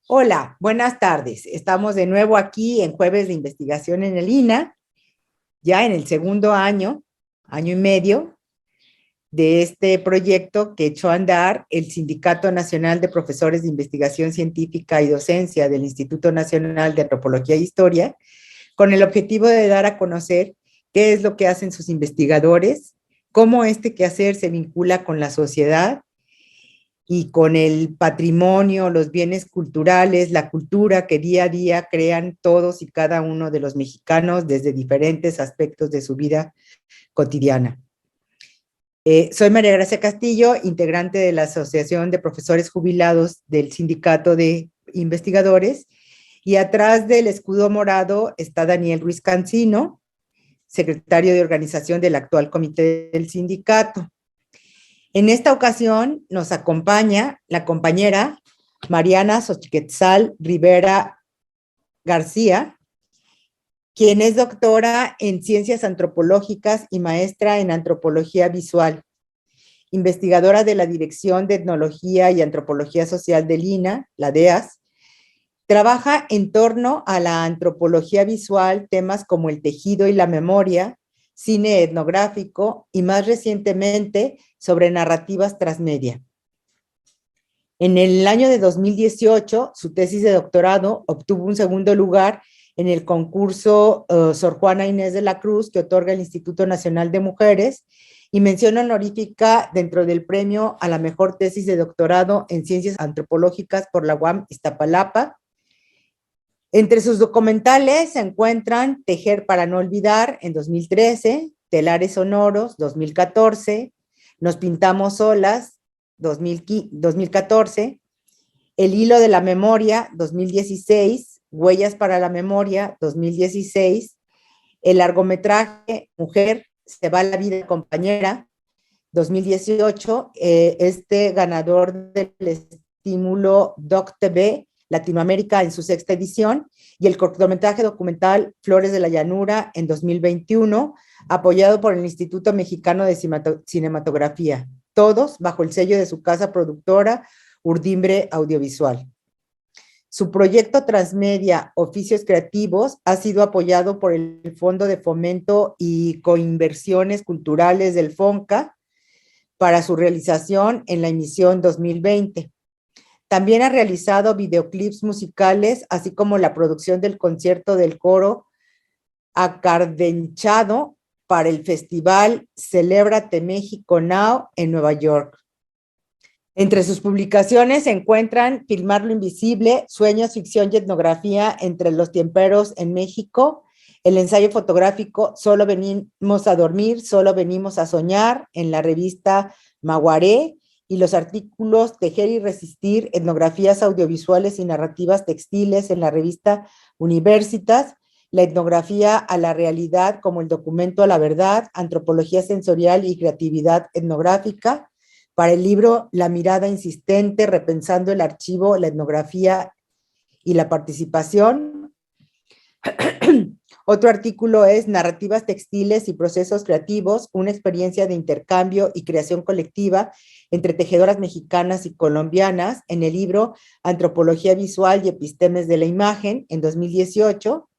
Hola, buenas tardes. Estamos de nuevo aquí en Jueves de Investigación en el INA, ya en el segundo año, año y medio, de este proyecto que echó a andar el Sindicato Nacional de Profesores de Investigación Científica y Docencia del Instituto Nacional de Antropología e Historia, con el objetivo de dar a conocer qué es lo que hacen sus investigadores, cómo este quehacer se vincula con la sociedad y con el patrimonio, los bienes culturales, la cultura que día a día crean todos y cada uno de los mexicanos desde diferentes aspectos de su vida cotidiana. Soy María Gracia Castillo, integrante de la Asociación de Profesores Jubilados del Sindicato de Investigadores, y atrás del escudo morado está Daniel Ruiz Cancino, secretario de organización del actual comité del sindicato. En esta ocasión nos acompaña la compañera Mariana Xochiquetzal Rivera García, quien es doctora en Ciencias Antropológicas y maestra en Antropología Visual, investigadora de la Dirección de Etnología y Antropología Social del INA, la DEAS. Trabaja en torno a la antropología visual, temas como el tejido y la memoria, cine etnográfico y más recientemente sobre narrativas transmedia. En el año de 2018, su tesis de doctorado obtuvo un segundo lugar en el concurso Sor Juana Inés de la Cruz que otorga el Instituto Nacional de Mujeres y mención honorífica dentro del premio a la mejor tesis de doctorado en Ciencias Antropológicas por la UAM Iztapalapa. Entre sus documentales se encuentran Tejer para no olvidar en 2013, Telares sonoros 2014, Nos pintamos solas 2014, El hilo de la memoria 2016, Huellas para la memoria 2016, el largometraje Mujer se va la vida compañera 2018, ganador del estímulo DocTV Latinoamérica en su sexta edición, y el cortometraje documental Flores de la Llanura en 2021, apoyado por el Instituto Mexicano de Cinematografía, todos bajo el sello de su casa productora Urdimbre Audiovisual. Su proyecto transmedia Oficios Creativos ha sido apoyado por el Fondo de Fomento y Coinversiones Culturales del FONCA para su realización en la emisión 2020. También ha realizado videoclips musicales, así como la producción del concierto del coro Acardenchado para el festival Celébrate México Now en Nueva York. Entre sus publicaciones se encuentran Filmar lo Invisible, Sueños, Ficción y Etnografía entre los tiemperos en México, el ensayo fotográfico Solo venimos a dormir, solo venimos a soñar en la revista Maguaré, y los artículos Tejer y Resistir, etnografías audiovisuales y narrativas textiles en la revista Universitas, la etnografía a la realidad como el documento a la verdad, antropología sensorial y creatividad etnográfica, para el libro La mirada insistente, repensando el archivo, la etnografía y la participación. Otro artículo es Narrativas textiles y procesos creativos, una experiencia de intercambio y creación colectiva entre tejedoras mexicanas y colombianas, en el libro Antropología Visual y Epistemes de la Imagen, en 2018.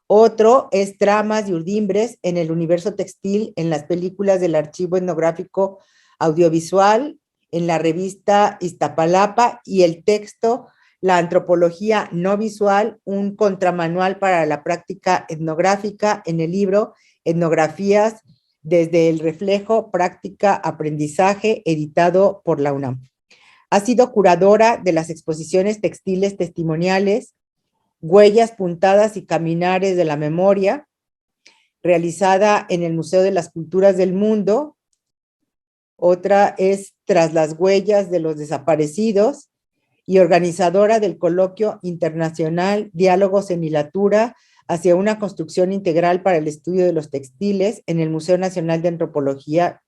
Otro es Tramas y Urdimbres en el universo textil en las películas del Archivo Etnográfico Audiovisual, en la revista Iztapalapa, y el texto La antropología no visual, un contramanual para la práctica etnográfica, en el libro Etnografías desde el reflejo, práctica, aprendizaje, editado por la UNAM. Ha sido curadora de las exposiciones textiles testimoniales Huellas, Puntadas y Caminares de la Memoria, realizada en el Museo de las Culturas del Mundo. Otra es Tras las Huellas de los Desaparecidos, y organizadora del coloquio internacional Diálogos en Hilatura hacia una construcción integral para el estudio de los textiles en el Museo Nacional de Antropología.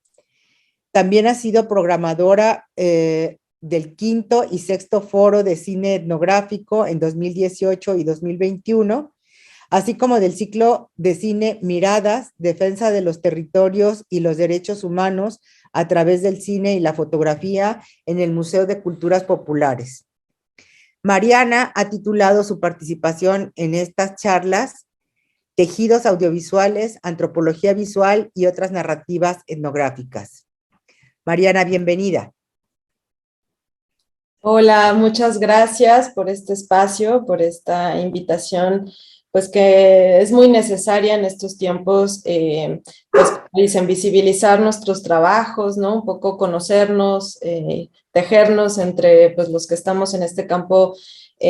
También ha sido programadora del quinto y sexto foro de cine etnográfico en 2018 y 2021, así como del ciclo de cine Miradas, Defensa de los Territorios y los Derechos Humanos a través del cine y la fotografía en el Museo de Culturas Populares. Mariana ha titulado su participación en estas charlas Tejidos audiovisuales, antropología visual y otras narrativas etnográficas. Mariana, bienvenida. Hola, muchas gracias por este espacio, por esta invitación, pues que es muy necesaria en estos tiempos, pues dicen, visibilizar nuestros trabajos, ¿no? Un poco conocernos, tejernos entre pues, los que estamos en este campo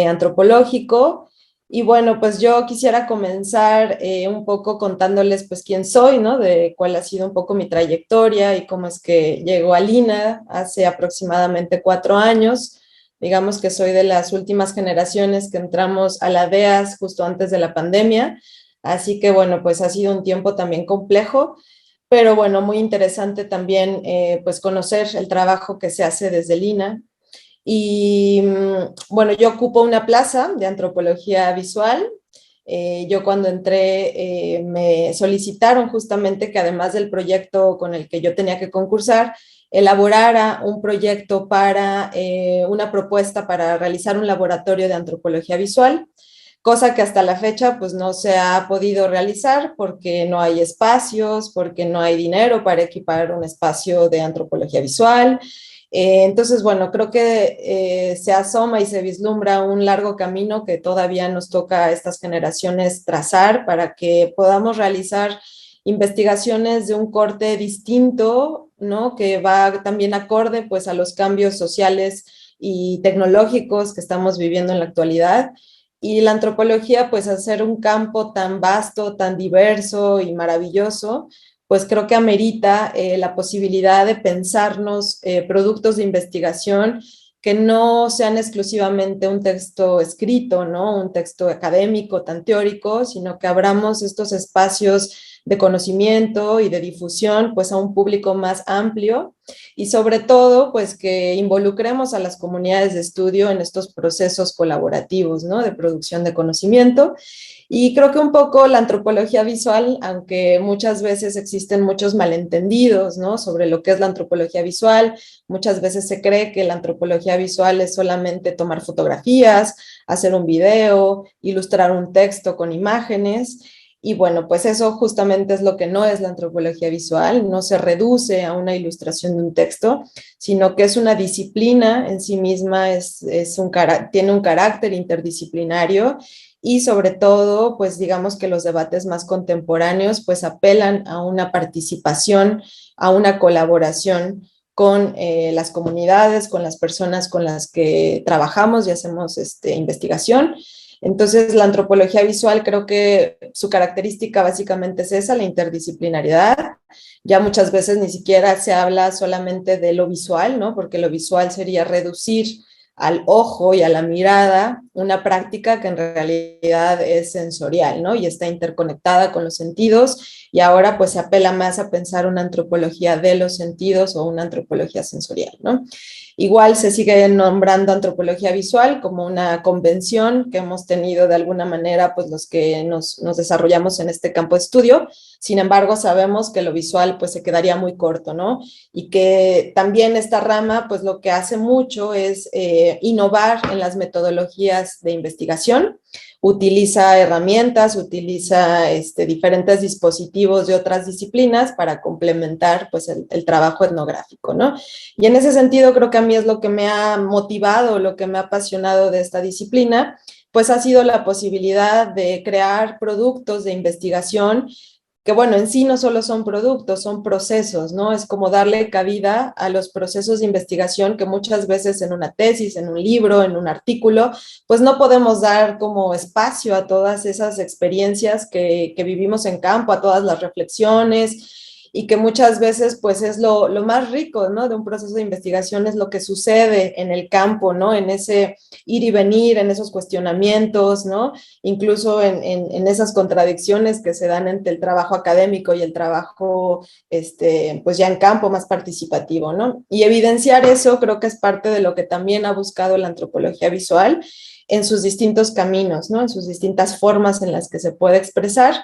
antropológico. Y bueno, pues yo quisiera comenzar un poco contándoles pues quién soy, ¿no? De cuál ha sido un poco mi trayectoria y cómo es que llego a Lina hace aproximadamente 4 años. Digamos que soy de las últimas generaciones que entramos a la DEAS justo antes de la pandemia, así que bueno, pues ha sido un tiempo también complejo, pero bueno, muy interesante también pues conocer el trabajo que se hace desde Lina. Y bueno, yo ocupo una plaza de antropología visual. Yo cuando entré me solicitaron justamente que además del proyecto con el que yo tenía que concursar, elaborara un proyecto para una propuesta para realizar un laboratorio de antropología visual, cosa que hasta la fecha pues no se ha podido realizar porque no hay espacios, porque no hay dinero para equipar un espacio de antropología visual. Entonces, bueno, creo que se asoma y se vislumbra un largo camino que todavía nos toca a estas generaciones trazar para que podamos realizar investigaciones de un corte distinto, ¿no? Que va también acorde pues a los cambios sociales y tecnológicos que estamos viviendo en la actualidad. Y la antropología, pues al ser un campo tan vasto, tan diverso y maravilloso, pues creo que amerita la posibilidad de pensarnos productos de investigación que no sean exclusivamente un texto escrito, ¿no? Un texto académico tan teórico, sino que abramos estos espacios de conocimiento y de difusión pues a un público más amplio y sobre todo pues que involucremos a las comunidades de estudio en estos procesos colaborativos, ¿no? De producción de conocimiento. Y creo que un poco la antropología visual, aunque muchas veces existen muchos malentendidos, ¿no? Sobre lo que es la antropología visual, muchas veces se cree que la antropología visual es solamente tomar fotografías, hacer un video, ilustrar un texto con imágenes. Y bueno, pues eso justamente es lo que no es la antropología visual, no se reduce a una ilustración de un texto, sino que es una disciplina en sí misma, tiene un carácter interdisciplinario y sobre todo, pues digamos que los debates más contemporáneos pues apelan a una participación, a una colaboración con las comunidades, con las personas con las que trabajamos y hacemos investigación. Entonces, la antropología visual creo que su característica básicamente es esa, la interdisciplinariedad. Ya muchas veces ni siquiera se habla solamente de lo visual, ¿no? Porque lo visual sería reducir al ojo y a la mirada una práctica que en realidad es sensorial, ¿no? Y está interconectada con los sentidos y ahora pues se apela más a pensar una antropología de los sentidos o una antropología sensorial, ¿no? Igual se sigue nombrando antropología visual como una convención que hemos tenido de alguna manera pues los que nos desarrollamos en este campo de estudio. Sin embargo, sabemos que lo visual pues se quedaría muy corto, ¿no? Y que también esta rama pues lo que hace mucho es innovar en las metodologías de investigación, utiliza herramientas, utiliza diferentes dispositivos de otras disciplinas para complementar pues el trabajo etnográfico, ¿no? Y en ese sentido creo que a mí es lo que me ha motivado, lo que me ha apasionado de esta disciplina, pues ha sido la posibilidad de crear productos de investigación que bueno, en sí no solo son productos, son procesos, ¿no? Es como darle cabida a los procesos de investigación que muchas veces en una tesis, en un libro, en un artículo, pues no podemos dar como espacio a todas esas experiencias que vivimos en campo, a todas las reflexiones y que muchas veces pues es lo más rico, ¿no? De un proceso de investigación es lo que sucede en el campo, ¿no? En ese ir y venir, en esos cuestionamientos, ¿no? Incluso en esas contradicciones que se dan entre el trabajo académico y el trabajo, pues ya en campo más participativo, ¿no? Y evidenciar eso creo que es parte de lo que también ha buscado la antropología visual en sus distintos caminos, ¿no? En sus distintas formas en las que se puede expresar.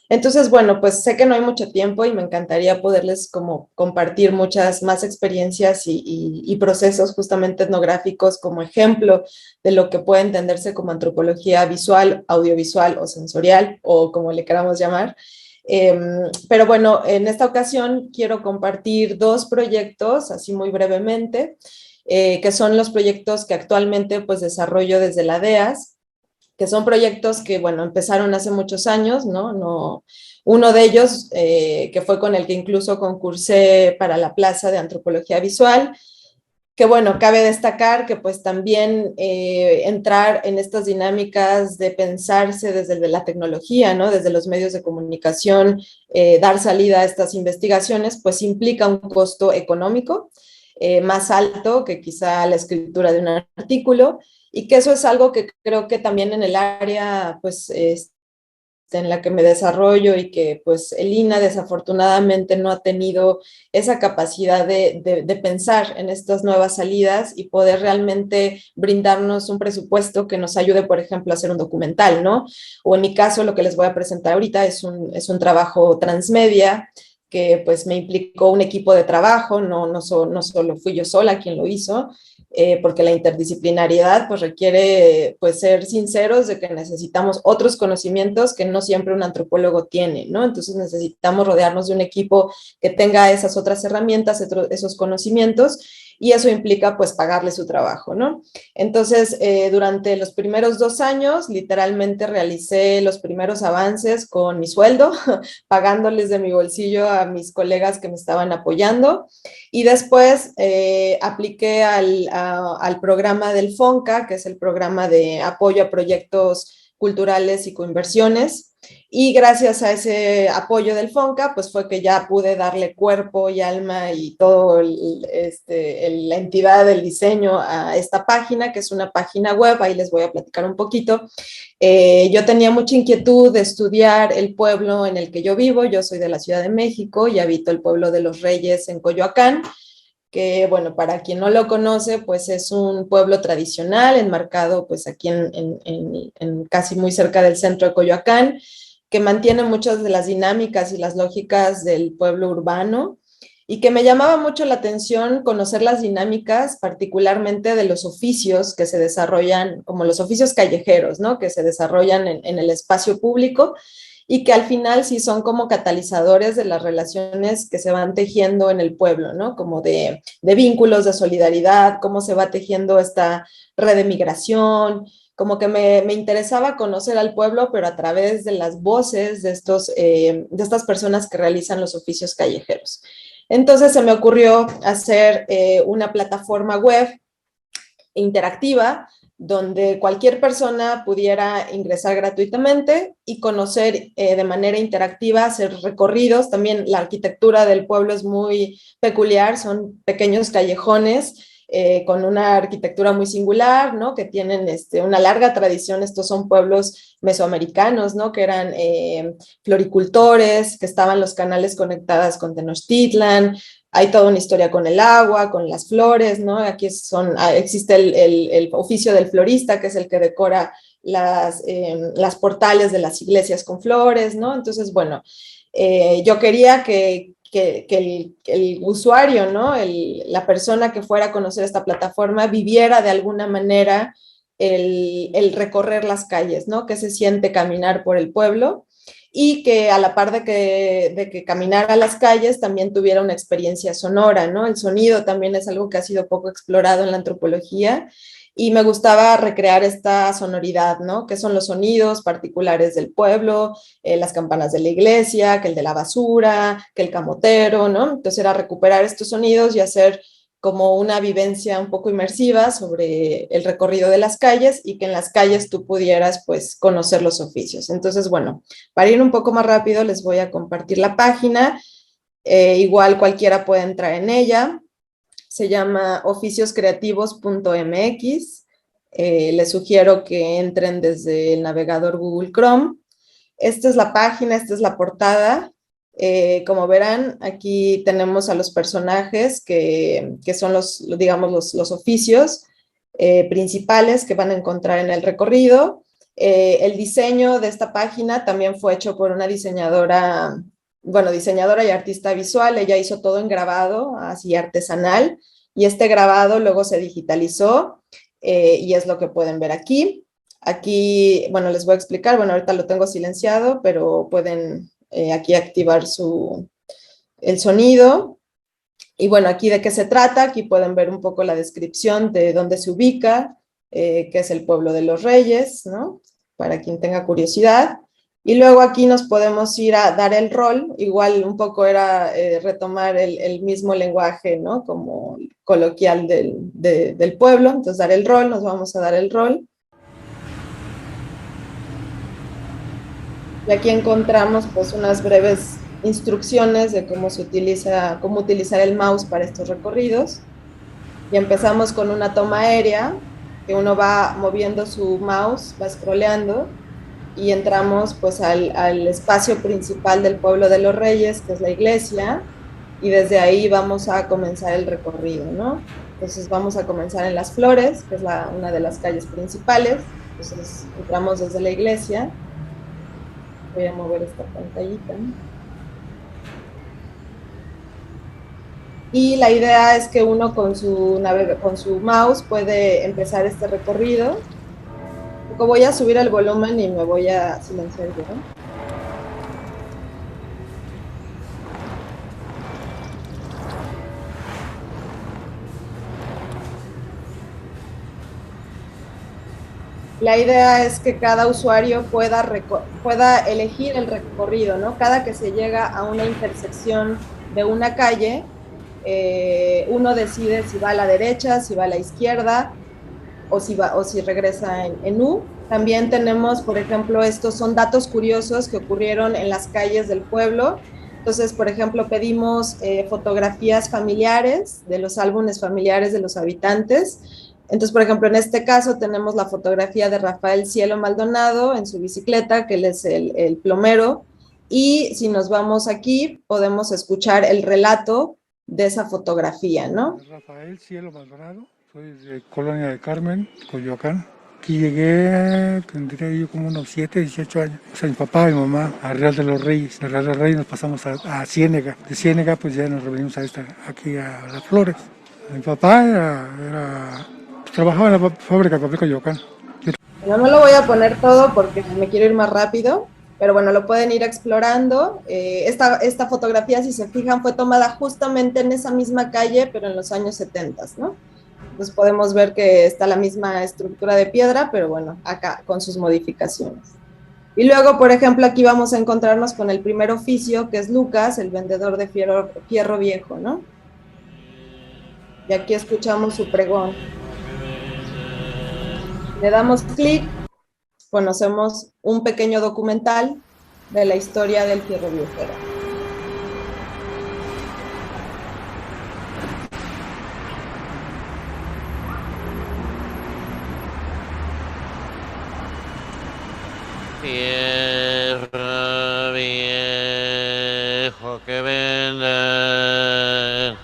Entonces, bueno, pues sé que no hay mucho tiempo y me encantaría poderles como compartir muchas más experiencias y procesos justamente etnográficos como ejemplo de lo que puede entenderse como antropología visual, audiovisual o sensorial, o como le queramos llamar. Pero bueno, en esta ocasión quiero compartir dos proyectos, así muy brevemente, que son los proyectos que actualmente pues desarrollo desde la DEAS, que son proyectos que, bueno, empezaron hace muchos años, ¿no? Uno de ellos, que fue con el que incluso concursé para la plaza de antropología visual, que bueno, cabe destacar que pues también entrar en estas dinámicas de pensarse desde la tecnología, ¿no? Desde los medios de comunicación, dar salida a estas investigaciones, pues implica un costo económico más alto que quizá la escritura de un artículo, y que eso es algo que creo que también en el área, pues, en la que me desarrollo y que pues el INA desafortunadamente no ha tenido esa capacidad de pensar en estas nuevas salidas y poder realmente brindarnos un presupuesto que nos ayude, por ejemplo, a hacer un documental, ¿no? O en mi caso, lo que les voy a presentar ahorita es un trabajo transmedia que pues me implicó un equipo de trabajo, no solo fui yo sola quien lo hizo, porque la interdisciplinariedad pues requiere pues ser sinceros de que necesitamos otros conocimientos que no siempre un antropólogo tiene, ¿no? Entonces necesitamos rodearnos de un equipo que tenga esas otras herramientas, esos conocimientos, y eso implica pues pagarle su trabajo, ¿no? Entonces, durante los primeros 2 años, literalmente realicé los primeros avances con mi sueldo, pagándoles de mi bolsillo a mis colegas que me estaban apoyando, y después apliqué al programa del FONCA, que es el programa de apoyo a proyectos culturales y coinversiones, y gracias a ese apoyo del FONCA, pues fue que ya pude darle cuerpo y alma y todo la entidad del diseño a esta página, que es una página web, ahí les voy a platicar un poquito. Yo tenía mucha inquietud de estudiar el pueblo en el que yo vivo. Yo soy de la Ciudad de México y habito el pueblo de Los Reyes en Coyoacán, que, bueno, para quien no lo conoce, pues es un pueblo tradicional, enmarcado pues aquí en casi muy cerca del centro de Coyoacán, que mantiene muchas de las dinámicas y las lógicas del pueblo urbano, y que me llamaba mucho la atención conocer las dinámicas, particularmente de los oficios que se desarrollan, como los oficios callejeros, ¿no? Que se desarrollan en el espacio público, y que al final sí son como catalizadores de las relaciones que se van tejiendo en el pueblo, ¿no? Como de vínculos, de solidaridad, cómo se va tejiendo esta red de migración, como que me interesaba conocer al pueblo, pero a través de las voces de estas personas que realizan los oficios callejeros. Entonces se me ocurrió hacer una plataforma web interactiva donde cualquier persona pudiera ingresar gratuitamente y conocer de manera interactiva, hacer recorridos. También la arquitectura del pueblo es muy peculiar, son pequeños callejones con una arquitectura muy singular, ¿no? Que tienen una larga tradición. Estos son pueblos mesoamericanos, ¿no? Que eran floricultores, que estaban los canales conectadas con Tenochtitlan. Hay toda una historia con el agua, con las flores, ¿no? Aquí existe el oficio del florista, que es el que decora las portales de las iglesias con flores, ¿no? Entonces, bueno, yo quería que el usuario, ¿no? La persona que fuera a conocer esta plataforma viviera de alguna manera el recorrer las calles, ¿no? Que se siente caminar por el pueblo, y que a la par de que caminara a las calles también tuviera una experiencia sonora, ¿no? El sonido también es algo que ha sido poco explorado en la antropología, y me gustaba recrear esta sonoridad, ¿no? Que son los sonidos particulares del pueblo, las campanas de la iglesia, que el de la basura, que el camotero, ¿no? Entonces era recuperar estos sonidos y hacer como una vivencia un poco inmersiva sobre el recorrido de las calles, y que en las calles tú pudieras pues conocer los oficios. Entonces, bueno, para ir un poco más rápido les voy a compartir la página, igual cualquiera puede entrar en ella, se llama oficioscreativos.mx, les sugiero que entren desde el navegador Google Chrome. Esta es la página, esta es la portada. Como verán, aquí tenemos a los personajes que son digamos, los oficios principales que van a encontrar en el recorrido. El diseño de esta página también fue hecho por una diseñadora, bueno, diseñadora y artista visual. Ella hizo todo en grabado, así artesanal, y este grabado luego se digitalizó y es lo que pueden ver aquí. Aquí, bueno, les voy a explicar, bueno, ahorita lo tengo silenciado, pero pueden aquí activar el sonido. Y bueno, aquí de qué se trata, aquí pueden ver un poco la descripción de dónde se ubica, que es el pueblo de los Reyes, ¿no? Para quien tenga curiosidad. Y luego aquí nos podemos ir a dar el rol, igual un poco era retomar el mismo lenguaje, ¿no? Como coloquial del pueblo, entonces dar el rol, nos vamos a dar el rol. Y aquí encontramos pues unas breves instrucciones de cómo utilizar el mouse para estos recorridos. Y empezamos con una toma aérea, que uno va moviendo su mouse, va scrolleando, y entramos pues al espacio principal del pueblo de los Reyes, que es la iglesia, y desde ahí vamos a comenzar el recorrido, ¿no? Entonces vamos a comenzar en Las Flores, que es una de las calles principales. Entonces entramos desde la iglesia. Voy a mover esta pantallita. Y la idea es que uno con su mouse puede empezar este recorrido. Voy a subir el volumen y me voy a silenciar yo. La idea es que cada usuario pueda elegir el recorrido, ¿no? Cada que se llega a una intersección de una calle, uno decide si va a la derecha, si va a la izquierda, o si regresa en U. También tenemos, por ejemplo, estos son datos curiosos que ocurrieron en las calles del pueblo. Entonces, por ejemplo, pedimos fotografías familiares de los álbumes familiares de los habitantes. Entonces, por ejemplo, en este caso tenemos la fotografía de Rafael Cielo Maldonado en su bicicleta, que él es el plomero, y si nos vamos aquí, podemos escuchar el relato de esa fotografía, ¿no? Rafael Cielo Maldonado, soy de Colonia de Carmen, Coyoacán. Aquí llegué, tendría yo como unos 7, 18 años. O sea, mi papá y mi mamá a Real de los Reyes. De Real de los Reyes nos pasamos a Ciénega. De Ciénega pues ya nos reunimos aquí a Las Flores. Mi papá trabajaba en la fábrica de papel Coyoacán. No lo voy a poner todo porque me quiero ir más rápido, pero bueno, lo pueden ir explorando. Esta fotografía, si se fijan, fue tomada justamente en esa misma calle, pero en los años 70, ¿no? Entonces podemos ver que está la misma estructura de piedra, pero bueno, acá con sus modificaciones. Y luego, por ejemplo, aquí vamos a encontrarnos con el primer oficio, que es Lucas, el vendedor de fierro viejo, ¿no? Y aquí escuchamos su pregón. Le damos clic, conocemos un pequeño documental de la historia del fierro viejero. Fierro viejo que venden.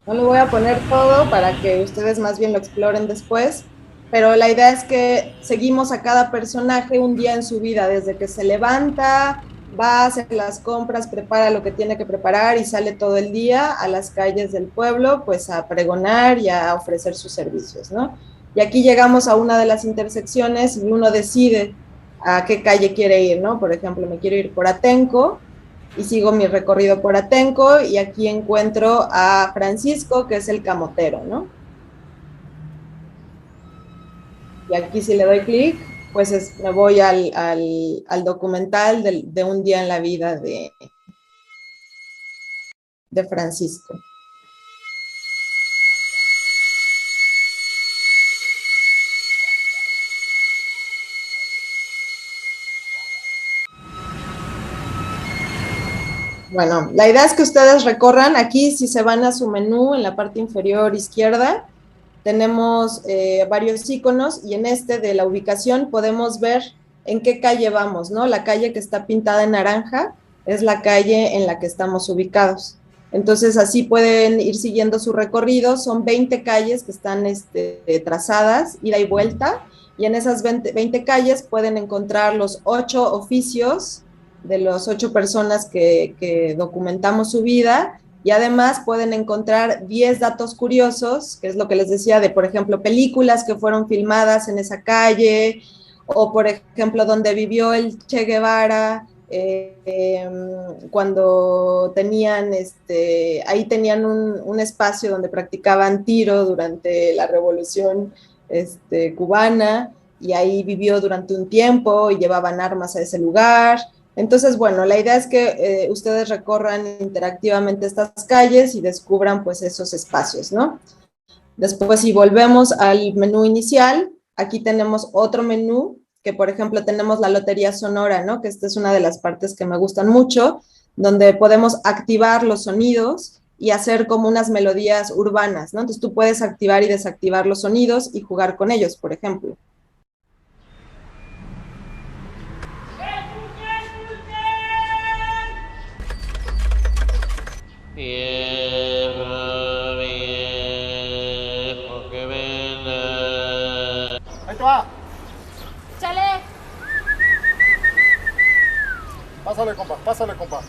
No lo voy a poner todo para que ustedes más bien lo exploren después, pero la idea es que seguimos a cada personaje un día en su vida, desde que se levanta, va a hacer las compras, prepara lo que tiene que preparar y sale todo el día a las calles del pueblo, pues a pregonar y a ofrecer sus servicios, ¿no? Y aquí llegamos a una de las intersecciones y uno decide a qué calle quiere ir, ¿no? Por ejemplo, me quiero ir por Atenco, y sigo mi recorrido por Atenco y aquí encuentro a Francisco, que es el camotero, ¿no? Y aquí si le doy clic, pues me voy al documental de un día en la vida de Francisco. Bueno, la idea es que ustedes recorran aquí, si se van a su menú en la parte inferior izquierda, tenemos varios iconos y en este de la ubicación podemos ver en qué calle vamos, ¿no? La calle que está pintada en naranja es la calle en la que estamos ubicados. Entonces así pueden ir siguiendo su recorrido. Son 20 calles que están trazadas, ida y vuelta, y en esas 20 calles pueden encontrar los 8 oficios de las 8 personas que documentamos su vida, y además pueden encontrar 10 datos curiosos, que es lo que les decía de, por ejemplo, películas que fueron filmadas en esa calle, o por ejemplo, donde vivió el Che Guevara, cuando tenían, ahí tenían un espacio donde practicaban tiro durante la Revolución cubana, y ahí vivió durante un tiempo y llevaban armas a ese lugar. Entonces, bueno, la idea es que ustedes recorran interactivamente estas calles y descubran pues esos espacios, ¿no? Después, si volvemos al menú inicial, aquí tenemos otro menú, que por ejemplo tenemos la lotería sonora, ¿no? Que esta es una de las partes que me gustan mucho, donde podemos activar los sonidos y hacer como unas melodías urbanas, ¿no? Entonces tú puedes activar y desactivar los sonidos y jugar con ellos, por ejemplo. Tierra viejo que vela. Ahí te va. ¡Chale! Pásale, compa, pásale, compa.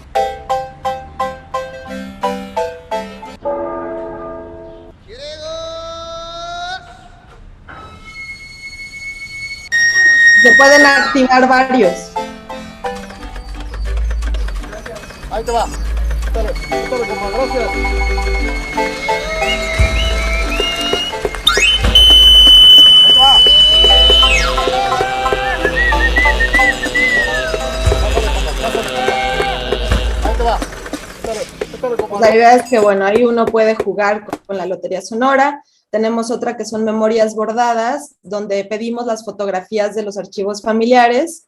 Se pueden activar varios. Ahí te va. Pásale, pásale, compa, gracias. Ahí te va. Ahí te va. Pásale, compa. La idea es que, bueno, ahí uno puede jugar con la lotería sonora. Tenemos otra que son memorias bordadas, donde pedimos las fotografías de los archivos familiares,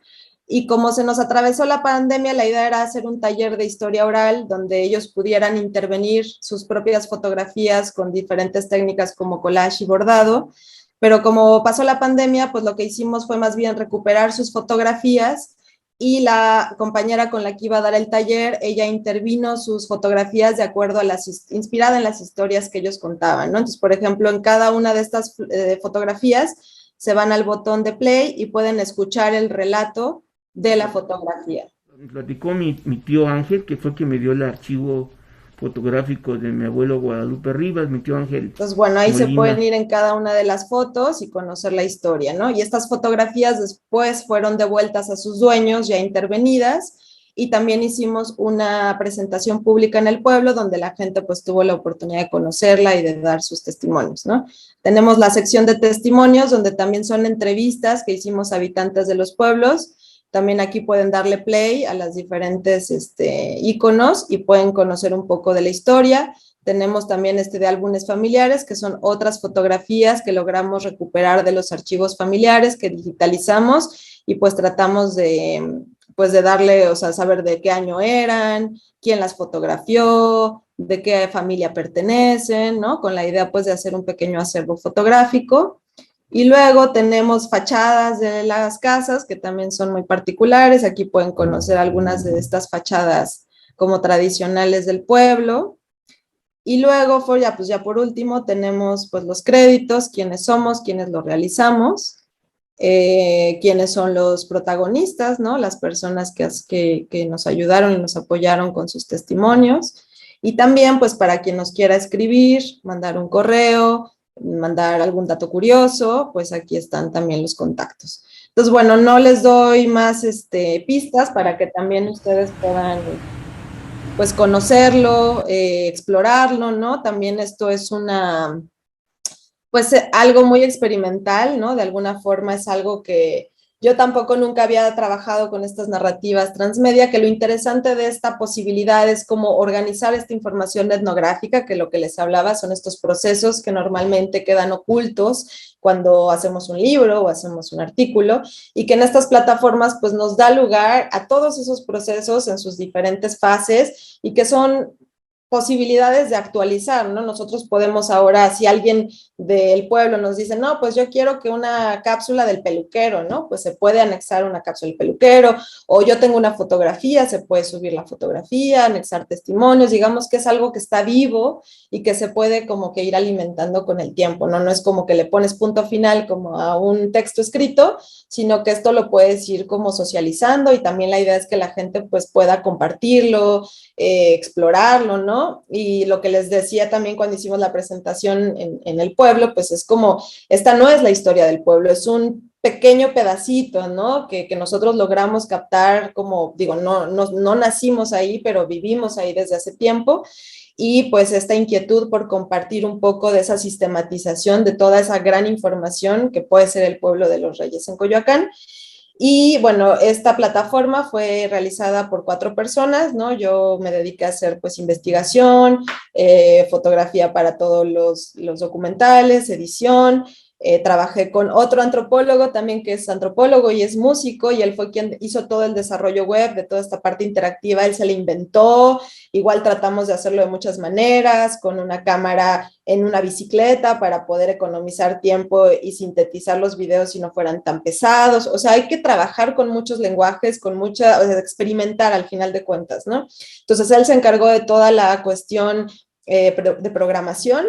y como se nos atravesó la pandemia, la idea era hacer un taller de historia oral donde ellos pudieran intervenir sus propias fotografías con diferentes técnicas como collage y bordado, pero como pasó la pandemia, pues lo que hicimos fue más bien recuperar sus fotografías, y la compañera con la que iba a dar el taller, ella intervino sus fotografías de acuerdo a inspirada en las historias que ellos contaban, ¿no? Entonces, por ejemplo, en cada una de estas fotografías se van al botón de play y pueden escuchar el relato de la fotografía. Me platicó mi tío Ángel, que fue quien me dio el archivo fotográfico de mi abuelo Guadalupe Rivas, mi tío Ángel. Entonces, bueno, ahí Molina. se pueden ir en cada una de las fotos y conocer la historia, ¿no? Y estas fotografías después fueron devueltas a sus dueños ya intervenidas, y también hicimos una presentación pública en el pueblo donde la gente pues tuvo la oportunidad de conocerla y de dar sus testimonios, ¿no? Tenemos la sección de testimonios donde también son entrevistas que hicimos a habitantes de los pueblos. También aquí pueden darle play a las diferentes iconos y pueden conocer un poco de la historia. Tenemos también de álbumes familiares, que son otras fotografías que logramos recuperar de los archivos familiares que digitalizamos, y pues tratamos de darle, o sea, saber de qué año eran, quién las fotografió, de qué familia pertenecen, ¿no? Con la idea pues de hacer un pequeño acervo fotográfico. Y luego tenemos fachadas de las casas que también son muy particulares. Aquí pueden conocer algunas de estas fachadas como tradicionales del pueblo. Y luego, ya por último, tenemos pues los créditos, quiénes somos, quiénes lo realizamos, quiénes son los protagonistas, ¿no? Las personas que nos ayudaron y nos apoyaron con sus testimonios. Y también, pues, para quien nos quiera escribir, mandar un correo, mandar algún dato curioso, pues aquí están también los contactos. Entonces, bueno, no les doy más pistas para que también ustedes puedan pues conocerlo, explorarlo, ¿no? También esto es pues algo muy experimental, ¿no? De alguna forma es algo que yo tampoco nunca había trabajado con estas narrativas transmedia, que lo interesante de esta posibilidad es como organizar esta información etnográfica, que lo que les hablaba son estos procesos que normalmente quedan ocultos cuando hacemos un libro o hacemos un artículo, y que en estas plataformas pues nos da lugar a todos esos procesos en sus diferentes fases, y que son posibilidades de actualizar, ¿no? Nosotros podemos ahora, si alguien del pueblo nos dice, no, pues yo quiero que una cápsula del peluquero, ¿no? Pues se puede anexar una cápsula del peluquero, o yo tengo una fotografía, se puede subir la fotografía, anexar testimonios, digamos que es algo que está vivo y que se puede como que ir alimentando con el tiempo, ¿no? No es como que le pones punto final como a un texto escrito, sino que esto lo puedes ir como socializando y también la idea es que la gente pues pueda compartirlo, explorarlo, ¿no? Y lo que les decía también cuando hicimos la presentación en el pueblo, pues es como, esta no es la historia del pueblo, es un pequeño pedacito, ¿no? Que nosotros logramos captar como, digo, no nacimos ahí, pero vivimos ahí desde hace tiempo, y pues esta inquietud por compartir un poco de esa sistematización de toda esa gran información que puede ser el pueblo de los Reyes en Coyoacán. Y bueno, esta plataforma fue realizada por 4 personas, ¿no? Yo me dediqué a hacer pues investigación, fotografía para todos los documentales, edición, trabajé con otro antropólogo también que es antropólogo y es músico y él fue quien hizo todo el desarrollo web de toda esta parte interactiva, él se le inventó, igual tratamos de hacerlo de muchas maneras, con una cámara en una bicicleta para poder economizar tiempo y sintetizar los videos si no fueran tan pesados, o sea, hay que trabajar con muchos lenguajes, con mucha, o sea, experimentar al final de cuentas, ¿no? Entonces él se encargó de toda la cuestión de programación.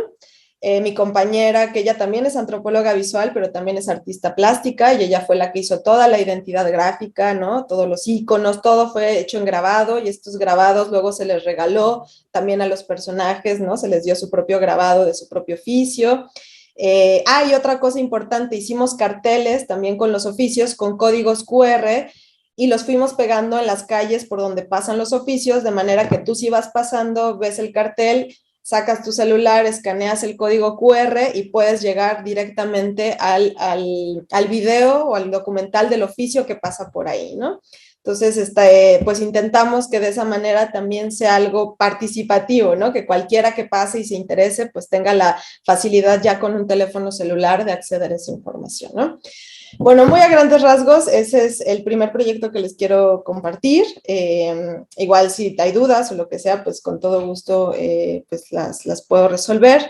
Mi compañera, que ella también es antropóloga visual, pero también es artista plástica, y ella fue la que hizo toda la identidad gráfica, ¿no? Todos los iconos, todo fue hecho en grabado, y estos grabados luego se les regaló también a los personajes, ¿no? Se les dio su propio grabado de su propio oficio. Y otra cosa importante, hicimos carteles también con los oficios, con códigos QR, y los fuimos pegando en las calles por donde pasan los oficios, de manera que tú si vas pasando, ves el cartel, sacas tu celular, escaneas el código QR y puedes llegar directamente al video o al documental del oficio que pasa por ahí, ¿no? Entonces, pues intentamos que de esa manera también sea algo participativo, ¿no? Que cualquiera que pase y se interese, pues tenga la facilidad ya con un teléfono celular de acceder a esa información, ¿no? Bueno, muy a grandes rasgos, ese es el primer proyecto que les quiero compartir. Igual si hay dudas o lo que sea, pues con todo gusto pues las puedo resolver.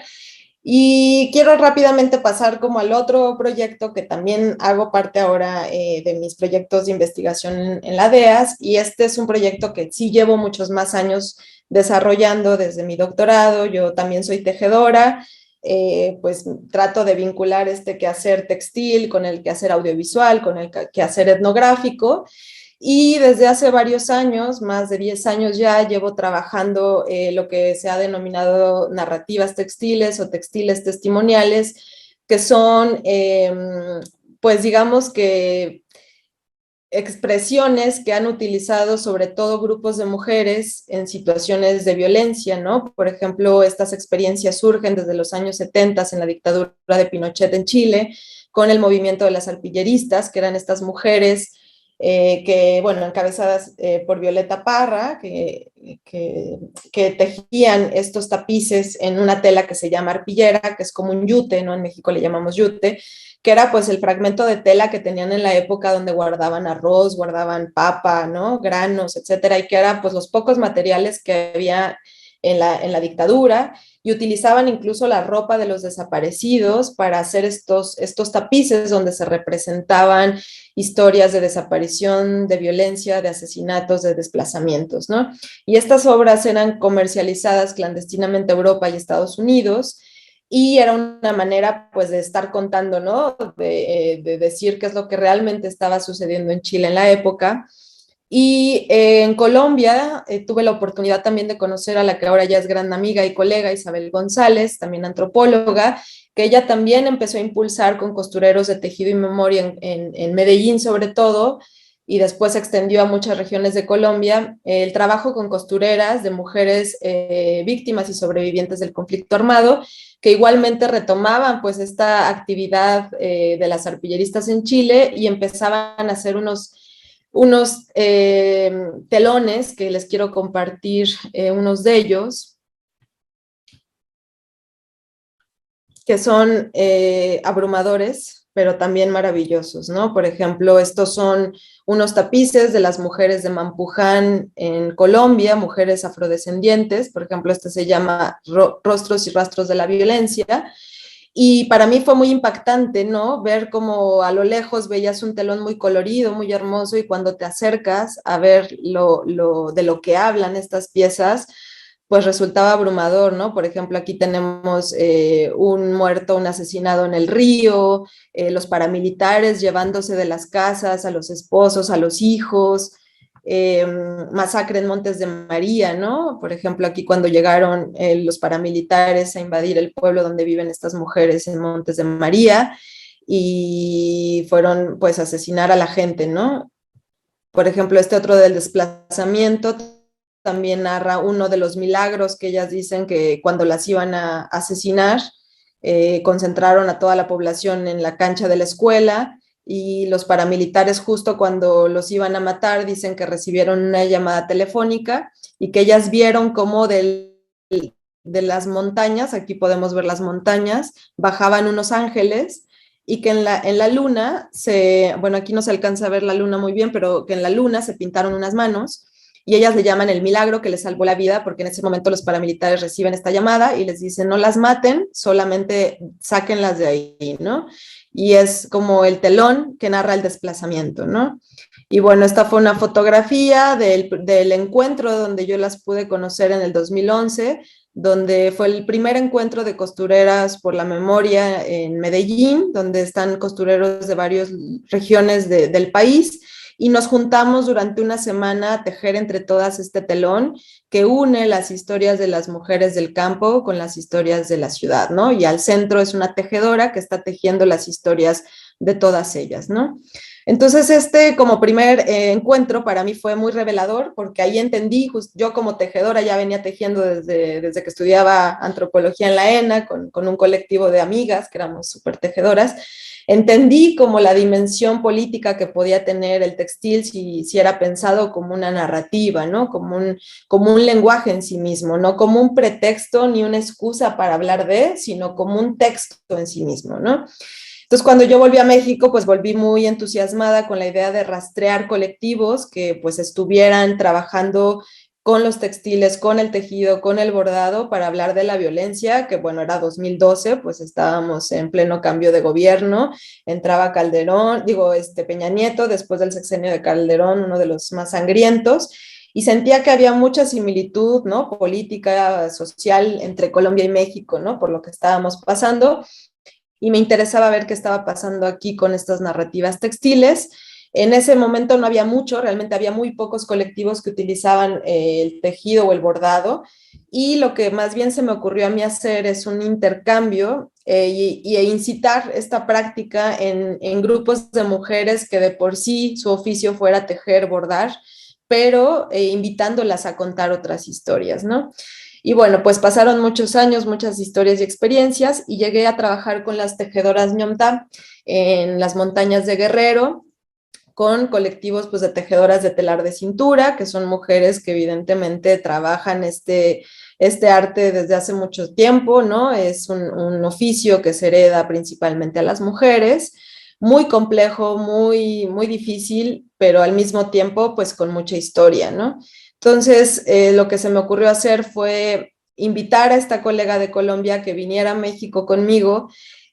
Y quiero rápidamente pasar como al otro proyecto que también hago parte ahora de mis proyectos de investigación en la DEAS, y este es un proyecto que sí llevo muchos más años desarrollando desde mi doctorado. Yo también soy tejedora. Pues trato de vincular este quehacer textil con el quehacer audiovisual, con el quehacer etnográfico, y desde hace varios años, más de 10 años ya, llevo trabajando lo que se ha denominado narrativas textiles o textiles testimoniales, que son, pues digamos que expresiones que han utilizado sobre todo grupos de mujeres en situaciones de violencia, ¿no? Por ejemplo, estas experiencias surgen desde los años 70 en la dictadura de Pinochet en Chile, con el movimiento de las arpilleristas, que eran estas mujeres que, bueno, encabezadas por Violeta Parra, que tejían estos tapices en una tela que se llama arpillera, que es como un yute, ¿no? En México le llamamos yute, que era pues el fragmento de tela que tenían en la época donde guardaban arroz, guardaban papa, ¿no? Granos, etcétera, y que eran pues los pocos materiales que había en la dictadura, y utilizaban incluso la ropa de los desaparecidos para hacer estos tapices donde se representaban historias de desaparición, de violencia, de asesinatos, de desplazamientos, ¿no? Y estas obras eran comercializadas clandestinamente a Europa y Estados Unidos, y era una manera pues de estar contando, ¿no? De decir qué es lo que realmente estaba sucediendo en Chile en la época. Y en Colombia tuve la oportunidad también de conocer a la que ahora ya es gran amiga y colega, Isabel González, también antropóloga, que ella también empezó a impulsar con costureros de tejido y memoria en Medellín sobre todo, y después se extendió a muchas regiones de Colombia, el trabajo con costureras de mujeres víctimas y sobrevivientes del conflicto armado, que igualmente retomaban pues esta actividad de las arpilleristas en Chile y empezaban a hacer unos telones que les quiero compartir, unos de ellos, que son abrumadores, pero también maravillosos, ¿no? Por ejemplo, estos son unos tapices de las mujeres de Mampuján en Colombia, mujeres afrodescendientes, por ejemplo, este se llama Rostros y Rastros de la Violencia, y para mí fue muy impactante, ¿no? Ver como a lo lejos veías un telón muy colorido, muy hermoso, y cuando te acercas a ver de lo que hablan estas piezas, pues resultaba abrumador, ¿no? Por ejemplo, aquí tenemos un muerto, un asesinado en el río, los paramilitares llevándose de las casas a los esposos, a los hijos, masacre en Montes de María, ¿no? Por ejemplo, aquí cuando llegaron los paramilitares a invadir el pueblo donde viven estas mujeres en Montes de María y fueron pues a asesinar a la gente, ¿no? Por ejemplo, este otro del desplazamiento también narra uno de los milagros que ellas dicen que cuando las iban a asesinar, concentraron a toda la población en la cancha de la escuela y los paramilitares justo cuando los iban a matar dicen que recibieron una llamada telefónica y que ellas vieron cómo de las montañas, aquí podemos ver las montañas, bajaban unos ángeles y que en la luna, bueno, aquí no se alcanza a ver la luna muy bien, pero que en la luna se pintaron unas manos y ellas le llaman el milagro que les salvó la vida, porque en ese momento los paramilitares reciben esta llamada y les dicen, no las maten, solamente sáquenlas de ahí, ¿no? Y es como el telón que narra el desplazamiento, ¿no? Y bueno, esta fue una fotografía del encuentro donde yo las pude conocer en el 2011, donde fue el primer encuentro de costureras por la memoria en Medellín, donde están costureros de varias regiones del país, y nos juntamos durante una semana a tejer entre todas este telón que une las historias de las mujeres del campo con las historias de la ciudad, ¿no? Y al centro es una tejedora que está tejiendo las historias de todas ellas, ¿no? Entonces este como primer encuentro para mí fue muy revelador porque ahí entendí, yo como tejedora ya venía tejiendo desde que estudiaba antropología en la ENA con un colectivo de amigas que éramos súper tejedoras. Entendí como la dimensión política que podía tener el textil si era pensado como una narrativa, ¿no? Como un lenguaje en sí mismo, no como un pretexto ni una excusa para hablar de, sino como un texto en sí mismo, ¿no? Entonces, cuando yo volví a México, pues volví muy entusiasmada con la idea de rastrear colectivos que pues estuvieran trabajando con los textiles, con el tejido, con el bordado, para hablar de la violencia, que bueno, era 2012, pues estábamos en pleno cambio de gobierno, entraba Calderón, Peña Nieto, después del sexenio de Calderón, uno de los más sangrientos, y sentía que había mucha similitud, ¿no? Política, social, entre Colombia y México, ¿no? Por lo que estábamos pasando, y me interesaba ver qué estaba pasando aquí con estas narrativas textiles. En ese momento no había mucho, realmente había muy pocos colectivos que utilizaban el tejido o el bordado, y lo que más bien se me ocurrió a mí hacer es un intercambio e incitar esta práctica en grupos de mujeres que de por sí su oficio fuera tejer, bordar, pero invitándolas a contar otras historias, ¿no? Y bueno, pues pasaron muchos años, muchas historias y experiencias, y llegué a trabajar con las tejedoras Ñomta en las montañas de Guerrero, con colectivos pues, de tejedoras de telar de cintura, que son mujeres que evidentemente trabajan este arte desde hace mucho tiempo, ¿no? Es un oficio que se hereda principalmente a las mujeres, muy complejo, muy, muy difícil, pero al mismo tiempo pues con mucha historia, ¿no? Entonces, lo que se me ocurrió hacer fue invitar a esta colega de Colombia que viniera a México conmigo,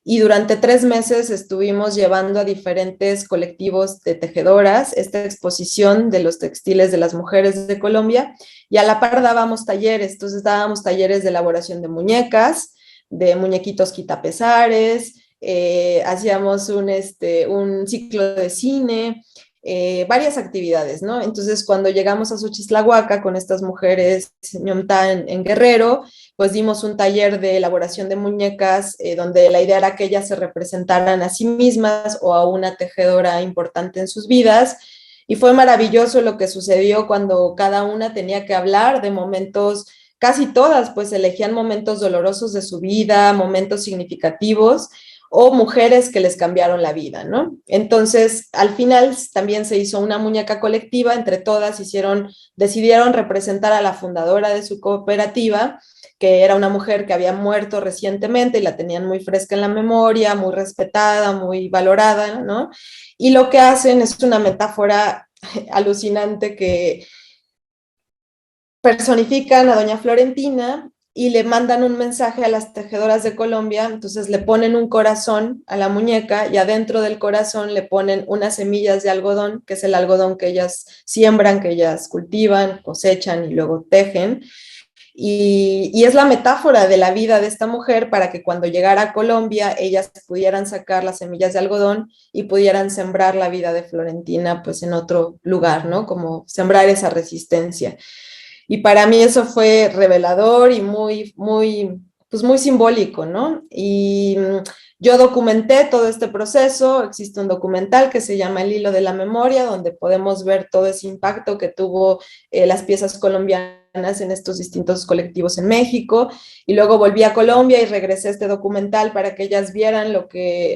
y durante 3 meses estuvimos llevando a diferentes colectivos de tejedoras esta exposición de los textiles de las mujeres de Colombia, y a la par dábamos talleres. Entonces dábamos talleres de elaboración de muñecas, de muñequitos quitapesares, hacíamos un ciclo de cine, varias actividades, ¿no? Entonces, cuando llegamos a Xochitlahuaca con estas mujeres Ñomta en Guerrero, pues dimos un taller de elaboración de muñecas, donde la idea era que ellas se representaran a sí mismas o a una tejedora importante en sus vidas, y fue maravilloso lo que sucedió cuando cada una tenía que hablar de momentos, casi todas, pues elegían momentos dolorosos de su vida, momentos significativos, o mujeres que les cambiaron la vida, ¿no? Entonces, al final también se hizo una muñeca colectiva, entre todas decidieron representar a la fundadora de su cooperativa, que era una mujer que había muerto recientemente y la tenían muy fresca en la memoria, muy respetada, muy valorada, ¿no? Y lo que hacen es una metáfora alucinante que personifican a doña Florentina y le mandan un mensaje a las tejedoras de Colombia, entonces le ponen un corazón a la muñeca y adentro del corazón le ponen unas semillas de algodón, que es el algodón que ellas siembran, que ellas cultivan, cosechan y luego tejen. Y es la metáfora de la vida de esta mujer para que cuando llegara a Colombia ellas pudieran sacar las semillas de algodón y pudieran sembrar la vida de Florentina pues en otro lugar, ¿no? Como sembrar esa resistencia. Y para mí eso fue revelador y pues muy simbólico, ¿no? Y yo documenté todo este proceso, existe un documental que se llama El hilo de la memoria, donde podemos ver todo ese impacto que tuvo las piezas colombianas en estos distintos colectivos en México, y luego volví a Colombia y regresé a este documental para que ellas vieran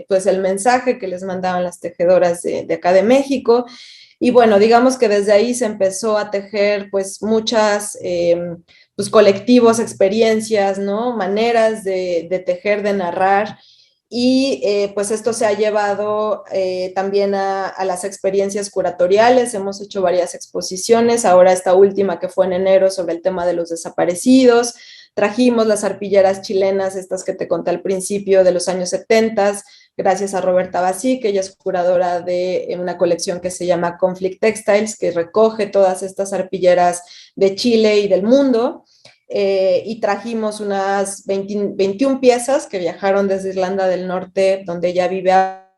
pues el mensaje que les mandaban las tejedoras de acá de México. Y bueno, digamos que desde ahí se empezó a tejer pues muchas pues colectivos, experiencias, ¿no? Maneras de tejer, de narrar. Y pues esto se ha llevado también a las experiencias curatoriales. Hemos hecho varias exposiciones, ahora esta última que fue en enero sobre el tema de los desaparecidos. Trajimos las arpilleras chilenas, estas que te conté al principio, de los años 70, gracias a Roberta Basí, que ella es curadora de una colección que se llama Conflict Textiles, que recoge todas estas arpilleras de Chile y del mundo. Y trajimos unas 21 piezas que viajaron desde Irlanda del Norte, donde ella vive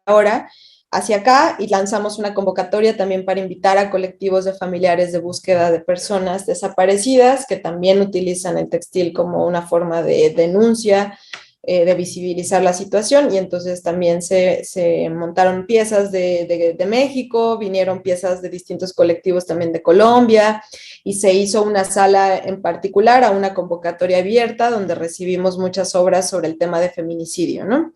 ahora, hacia acá, y lanzamos una convocatoria también para invitar a colectivos de familiares de búsqueda de personas desaparecidas que también utilizan el textil como una forma de denuncia, de visibilizar la situación, y entonces también se montaron piezas de México, vinieron piezas de distintos colectivos también de Colombia, y se hizo una sala en particular a una convocatoria abierta donde recibimos muchas obras sobre el tema de feminicidio, ¿no?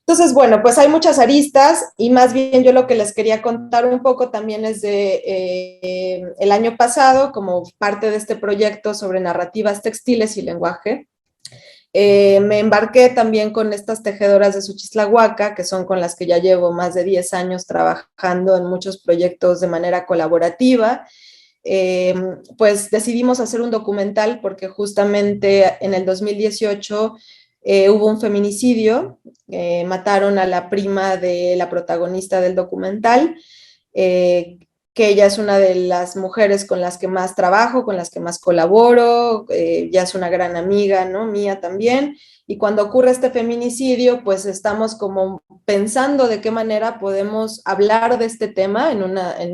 Entonces, bueno, pues hay muchas aristas, y más bien yo lo que les quería contar un poco también es de el año pasado, como parte de este proyecto sobre narrativas textiles y lenguaje. Me embarqué también con estas tejedoras de Suchislahuaca, que son con las que ya llevo más de 10 años trabajando en muchos proyectos de manera colaborativa. Pues decidimos hacer un documental porque justamente en el 2018 hubo un feminicidio, mataron a la prima de la protagonista del documental, que ella es una de las mujeres con las que más trabajo, con las que más colaboro, ya es una gran amiga, ¿no? Mía también. Y cuando ocurre este feminicidio, pues estamos como pensando de qué manera podemos hablar de este tema en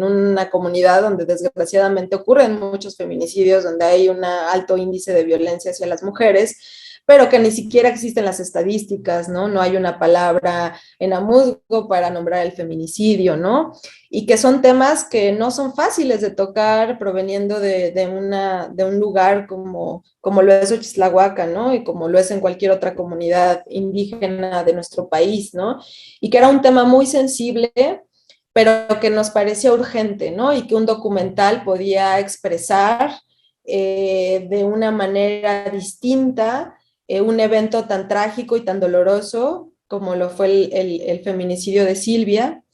una comunidad donde desgraciadamente ocurren muchos feminicidios, donde hay un alto índice de violencia hacia las mujeres, pero que ni siquiera existen las estadísticas, ¿no? No hay una palabra en Amuzgo para nombrar el feminicidio, ¿no? Y que son temas que no son fáciles de tocar proveniendo de un lugar como lo es Ochislahuaca, ¿no? Y como lo es en cualquier otra comunidad indígena de nuestro país, ¿no? Y que era un tema muy sensible, pero que nos parecía urgente, ¿no? Y que un documental podía expresar de una manera distinta un evento tan trágico y tan doloroso como lo fue el feminicidio de Silvia,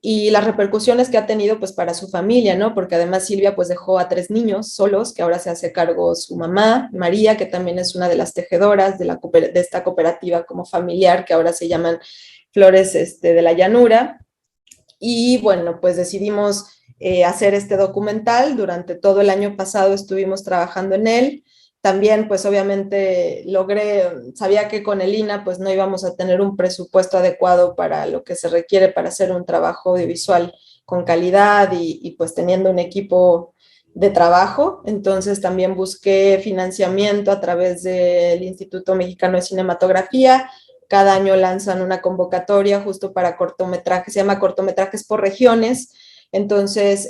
y las repercusiones que ha tenido pues para su familia, ¿no? Porque además Silvia pues dejó a 3 niños solos, que ahora se hace cargo su mamá, María, que también es una de las tejedoras de esta cooperativa como familiar, que ahora se llaman Flores de la Llanura. Y bueno, pues decidimos hacer este documental. Durante todo el año pasado estuvimos trabajando en él. También, pues obviamente sabía que con el INA pues no íbamos a tener un presupuesto adecuado para lo que se requiere para hacer un trabajo audiovisual con calidad y pues teniendo un equipo de trabajo. Entonces también busqué financiamiento a través del Instituto Mexicano de Cinematografía. Cada año lanzan una convocatoria justo para cortometrajes, se llama Cortometrajes por Regiones, Entonces,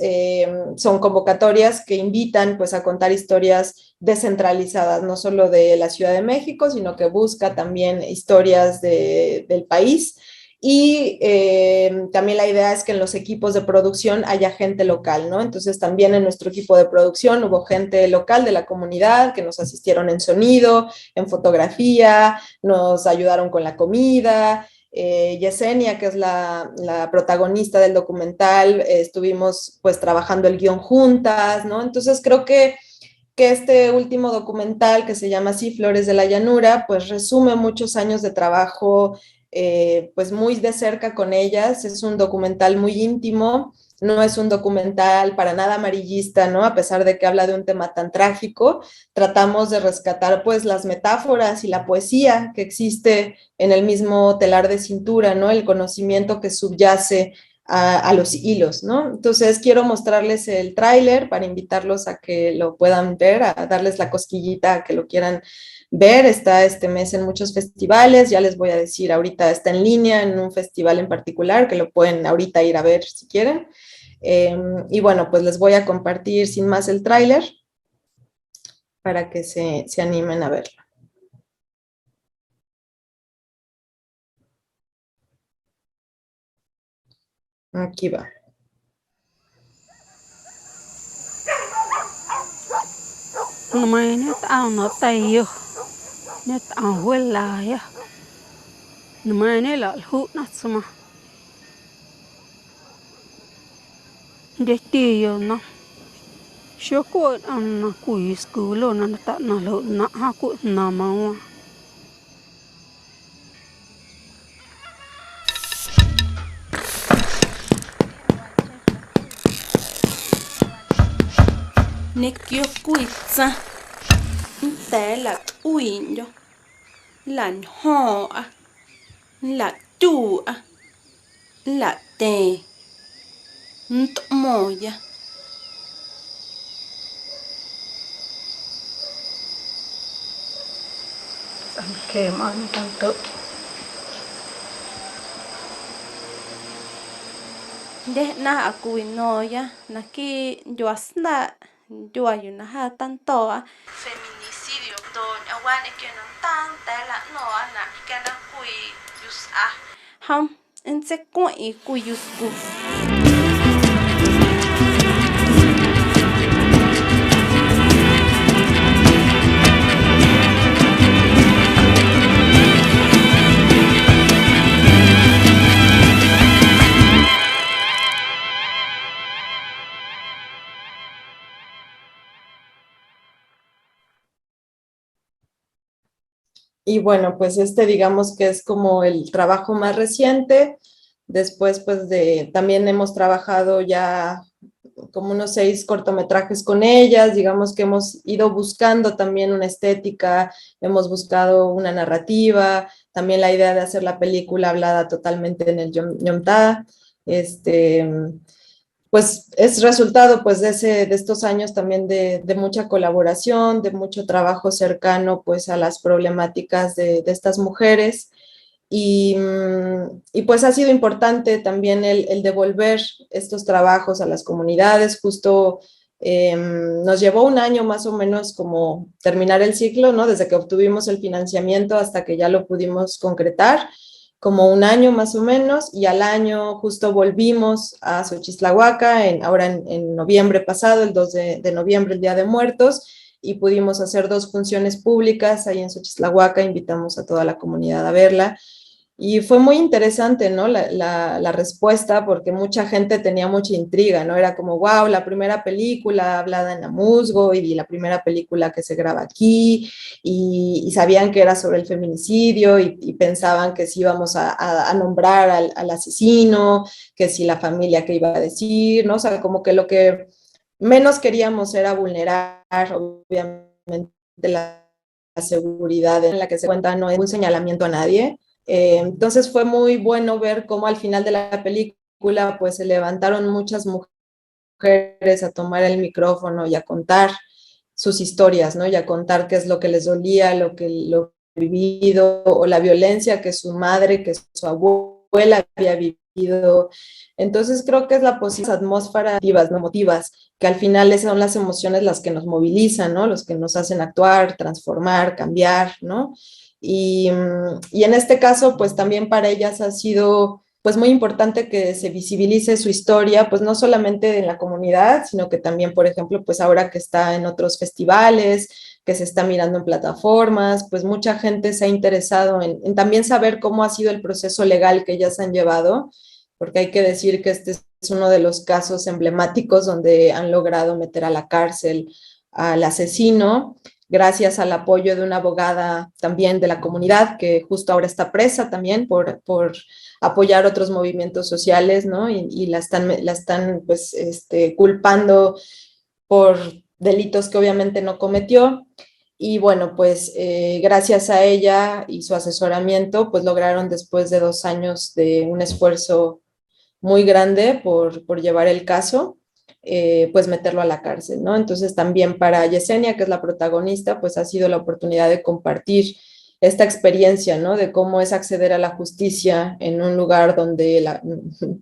son convocatorias que invitan pues a contar historias descentralizadas, no solo de la Ciudad de México, sino que busca también historias del país. Y también la idea es que en los equipos de producción haya gente local, ¿no? Entonces también en nuestro equipo de producción hubo gente local de la comunidad que nos asistieron en sonido, en fotografía, nos ayudaron con la comida. Yesenia, que es la protagonista del documental, estuvimos pues trabajando el guión juntas, ¿no? Entonces creo que este último documental, que se llama así, Flores de la Llanura, pues resume muchos años de trabajo pues muy de cerca con ellas. Es un documental muy íntimo, no es un documental para nada amarillista, ¿no? A pesar de que habla de un tema tan trágico, tratamos de rescatar pues las metáforas y la poesía que existe en el mismo telar de cintura, ¿no? El conocimiento que subyace a los hilos, ¿no? Entonces quiero mostrarles el tráiler para invitarlos a que lo puedan ver, a darles la cosquillita a que lo quieran ver. Está este mes en muchos festivales, ya les voy a decir, ahorita está en línea en un festival en particular que lo pueden ahorita ir a ver si quieren. Y bueno, pues les voy a compartir sin más el tráiler para que se animen a verlo. Aquí va. Namainit ang tayo net ang wilaya namainit la hu natsuma de tiyo na shoko ang na kui skulo na ta na lo na haku na mawa Nekyo kuitsa te la uinyo la hoa la tua la te moya ke man tanto de na aku inoya na ki yoasna yo ayuna ha tanto feminicidio don awan que no tan tela no ana que na kui yus ham en se kui yus ku. Y bueno, pues digamos que es como el trabajo más reciente. Después, pues también hemos trabajado ya como unos 6 cortometrajes con ellas. Digamos que hemos ido buscando también una estética, hemos buscado una narrativa, también la idea de hacer la película hablada totalmente en el Yomtá. Pues es resultado pues de estos años también de mucha colaboración, de mucho trabajo cercano pues a las problemáticas de estas mujeres. Y pues ha sido importante también el devolver estos trabajos a las comunidades. Justo nos llevó un año más o menos como terminar el ciclo, ¿no? Desde que obtuvimos el financiamiento hasta que ya lo pudimos concretar, como un año más o menos, y al año justo volvimos a Xochitlahuaca, ahora en noviembre pasado, el 2 de noviembre, el Día de Muertos, y pudimos hacer 2 funciones públicas ahí en Xochitlahuaca. Invitamos a toda la comunidad a verla. Y fue muy interesante, ¿no? La respuesta, porque mucha gente tenía mucha intriga, ¿no? Era como, wow, la primera película hablada en Amuzgo y la primera película que se graba aquí, y sabían que era sobre el feminicidio y pensaban que si íbamos a nombrar al asesino, que si la familia que iba a decir, ¿no? O sea, como que lo que menos queríamos era vulnerar, obviamente, la seguridad en la que se cuenta, no es un señalamiento a nadie. Entonces fue muy bueno ver cómo al final de la película pues se levantaron muchas mujeres a tomar el micrófono y a contar sus historias, ¿no? Y a contar qué es lo que les dolía, lo que vivido, o la violencia que su madre, que su abuela había Entonces creo que es la posible atmósfera no emotivas, que al final son las emociones las que nos movilizan, ¿no? Los que nos hacen actuar, transformar, cambiar, ¿no? Y en este caso, pues también para ellas ha sido pues muy importante que se visibilice su historia, pues no solamente en la comunidad, sino que también, por ejemplo, pues ahora que está en otros festivales, que se está mirando en plataformas, pues mucha gente se ha interesado en también saber cómo ha sido el proceso legal que ellas han llevado, porque hay que decir que este es uno de los casos emblemáticos donde han logrado meter a la cárcel al asesino, gracias al apoyo de una abogada también de la comunidad, que justo ahora está presa también por apoyar otros movimientos sociales, ¿no? Y la están pues, culpando por delitos que obviamente no cometió. Y bueno, pues gracias a ella y su asesoramiento, pues lograron después de 2 años de un esfuerzo muy grande por llevar el caso, pues meterlo a la cárcel, ¿no? Entonces también para Yesenia, que es la protagonista, pues ha sido la oportunidad de compartir esta experiencia, ¿no? De cómo es acceder a la justicia en un lugar donde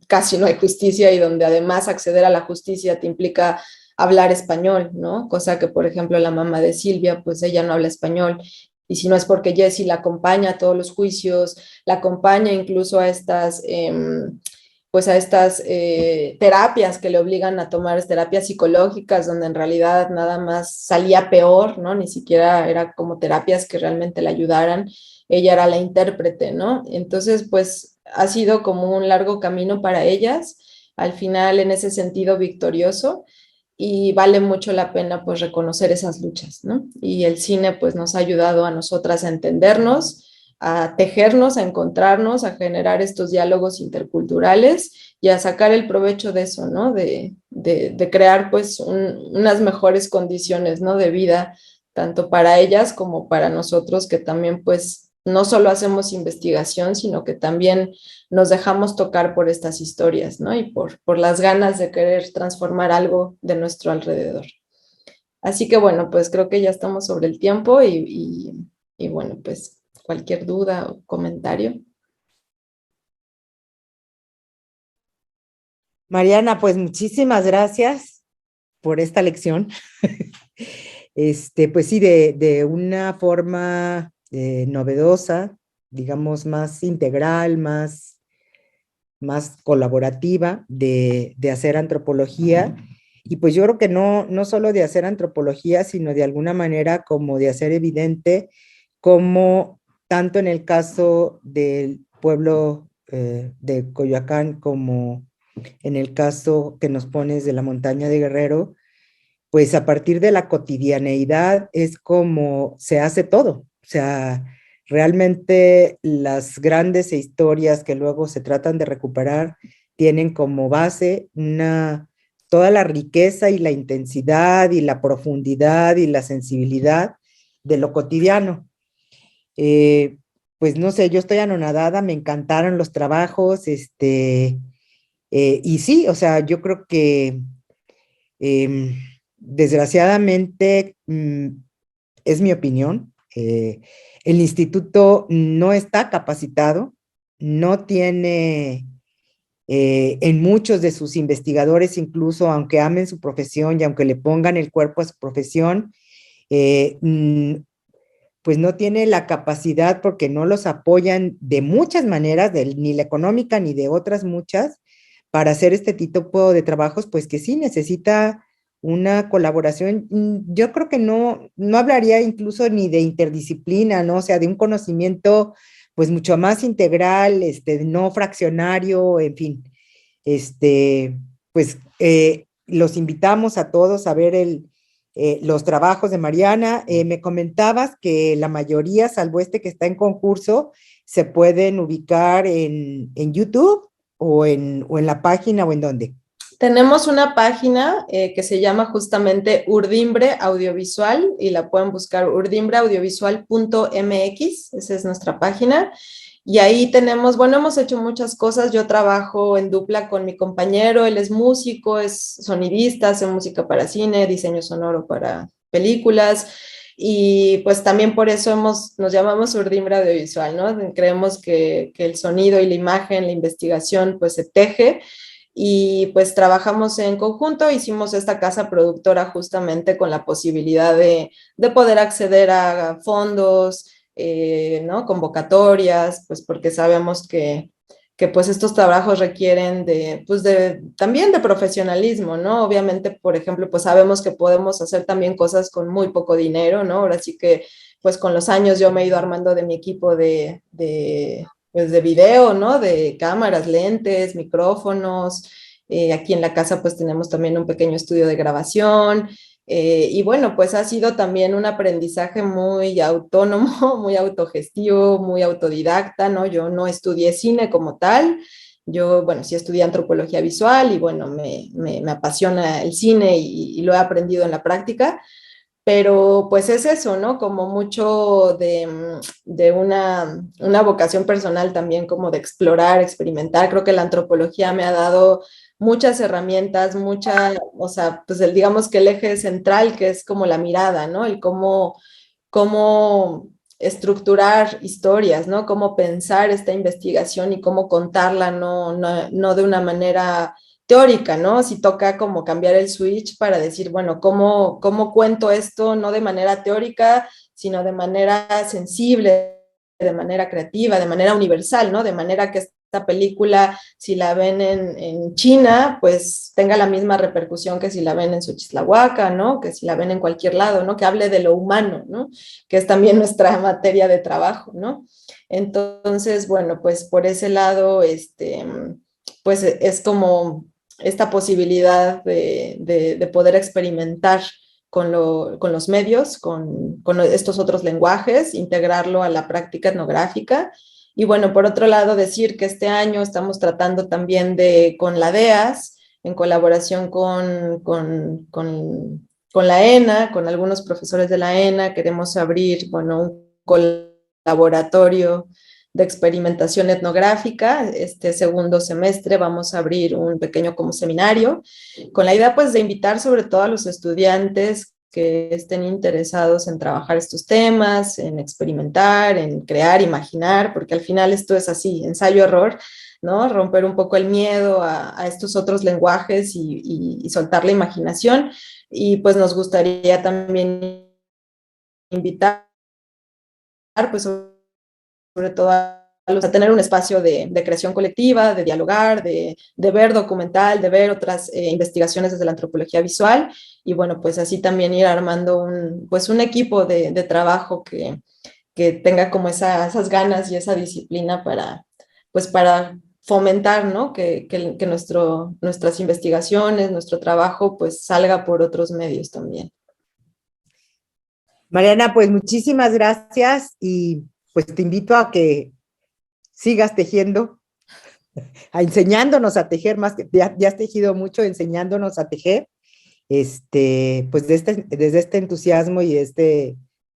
casi no hay justicia y donde además acceder a la justicia te implica hablar español, ¿no? Cosa que, por ejemplo, la mamá de Silvia, pues ella no habla español. Y si no es porque Jessie la acompaña a todos los juicios, la acompaña incluso a estas pues a estas terapias que le obligan a tomar terapias psicológicas, donde en realidad nada más salía peor, ¿no? Ni siquiera era como terapias que realmente le ayudaran. Ella era la intérprete, ¿no? Entonces, pues ha sido como un largo camino para ellas, al final en ese sentido victorioso, y vale mucho la pena pues reconocer esas luchas, ¿no? Y el cine pues nos ha ayudado a nosotras a entendernos, a tejernos, a encontrarnos, a generar estos diálogos interculturales y a sacar el provecho de eso, ¿no? De crear pues unas mejores condiciones, ¿no? De vida, tanto para ellas como para nosotros, que también pues no solo hacemos investigación, sino que también nos dejamos tocar por estas historias, ¿no? Y por las ganas de querer transformar algo de nuestro alrededor. Así que bueno, pues creo que ya estamos sobre el tiempo y bueno, pues cualquier duda o comentario. Mariana, pues muchísimas gracias por esta lección. Pues sí, de una forma novedosa, digamos, más integral, más colaborativa de hacer antropología. Y pues yo creo que no solo de hacer antropología, sino de alguna manera como de hacer evidente cómo tanto en el caso del pueblo de Coyoacán como en el caso que nos pones de la montaña de Guerrero, pues a partir de la cotidianeidad es como se hace todo. O sea, realmente las grandes historias que luego se tratan de recuperar tienen como base toda la riqueza y la intensidad y la profundidad y la sensibilidad de lo cotidiano. Pues no sé, yo estoy anonadada, me encantaron los trabajos, y sí, o sea, yo creo que desgraciadamente es mi opinión, el instituto no está capacitado, no tiene en muchos de sus investigadores, incluso aunque amen su profesión y aunque le pongan el cuerpo a su profesión, pues no tiene la capacidad porque no los apoyan de muchas maneras, ni la económica ni de otras muchas, para hacer este tipo de trabajos, pues que sí necesita una colaboración. Yo creo que no hablaría incluso ni de interdisciplina, ¿no? O sea, de un conocimiento pues mucho más integral, no fraccionario, en fin. Pues los invitamos a todos a ver los trabajos de Mariana. Me comentabas que la mayoría, salvo que está en concurso, se pueden ubicar en YouTube o en la página o en dónde. Tenemos una página que se llama justamente Urdimbre Audiovisual y la pueden buscar urdimbreaudiovisual.mx, esa es nuestra página. Y ahí tenemos, bueno, hemos hecho muchas cosas. Yo trabajo en dupla con mi compañero, él es músico, es sonidista, hace música para cine, diseño sonoro para películas. y pues también por eso nos llamamos Urdimbre Audiovisual, ¿no? Creemos que el sonido y la imagen, la investigación, pues se teje, y pues trabajamos en conjunto, hicimos esta casa productora justamente con la posibilidad de poder acceder a fondos, ¿no? Convocatorias, pues porque sabemos que pues estos trabajos requieren también de profesionalismo, ¿no? Obviamente, por ejemplo, pues sabemos que podemos hacer también cosas con muy poco dinero, ¿no? Ahora sí que, pues con los años yo me he ido armando de mi equipo pues de video, ¿no? De cámaras, lentes, micrófonos. Aquí en la casa pues tenemos también un pequeño estudio de grabación. Y bueno, pues ha sido también un aprendizaje muy autónomo, muy autogestivo, muy autodidacta, ¿no? Yo no estudié cine como tal. Yo, bueno, sí estudié antropología visual y bueno, me apasiona el cine y lo he aprendido en la práctica. Pero pues es eso, ¿no? Como mucho de una vocación personal también, como de explorar, experimentar. Creo que la antropología me ha dado muchas herramientas, o sea, pues digamos que el eje central, que es como la mirada, ¿no? El cómo estructurar historias, ¿no? Cómo pensar esta investigación y cómo contarla, no de una manera teórica, ¿no? Si toca como cambiar el switch para decir, bueno, ¿cómo cuento esto no de manera teórica, sino de manera sensible, de manera creativa, de manera universal, ¿no? De manera que esta película, si la ven en China, pues tenga la misma repercusión que si la ven en Xochislahuaca, ¿no? Que si la ven en cualquier lado, ¿no? Que hable de lo humano, ¿no? Que es también nuestra materia de trabajo, ¿no? Entonces, bueno, pues por ese lado, pues es como esta posibilidad de poder experimentar con los medios, con estos otros lenguajes, integrarlo a la práctica etnográfica. Y bueno, por otro lado, decir que este año estamos tratando también con la DEAS, en colaboración con la ENA, con algunos profesores de la ENA, queremos abrir, bueno, un colaboratorio de experimentación etnográfica. Este segundo semestre vamos a abrir un pequeño como seminario, con la idea pues de invitar sobre todo a los estudiantes que estén interesados en trabajar estos temas, en experimentar, en crear, imaginar, porque al final esto es así, ensayo-error, ¿no? Romper un poco el miedo a estos otros lenguajes y soltar la imaginación. Y pues nos gustaría también invitar, pues sobre todo a tener un espacio de creación colectiva, de dialogar, de ver documental, de ver otras investigaciones desde la antropología visual, y bueno, pues así también ir armando un equipo de trabajo que tenga como esas ganas y esa disciplina para fomentar, ¿no? Que nuestras investigaciones, nuestro trabajo, pues salga por otros medios también. Mariana, pues muchísimas gracias y pues te invito a que sigas tejiendo, enseñándonos a tejer, más que ya has tejido mucho, enseñándonos a tejer, pues desde este entusiasmo y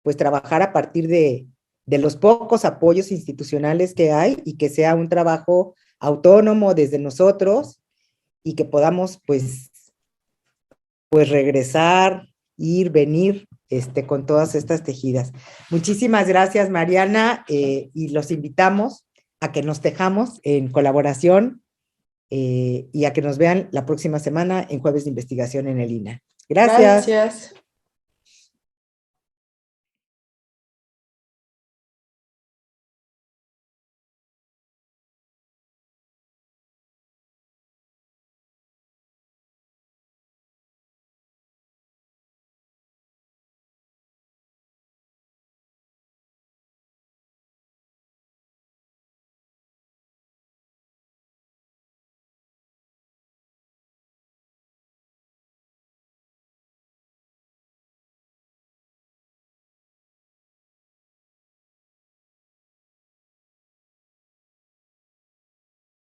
pues trabajar a partir de los pocos apoyos institucionales que hay y que sea un trabajo autónomo desde nosotros y que podamos pues regresar, ir, venir, con todas estas tejidas. Muchísimas gracias, Mariana, y los invitamos a que nos tejamos en colaboración y a que nos vean la próxima semana en Jueves de Investigación en el INA. Gracias. Gracias.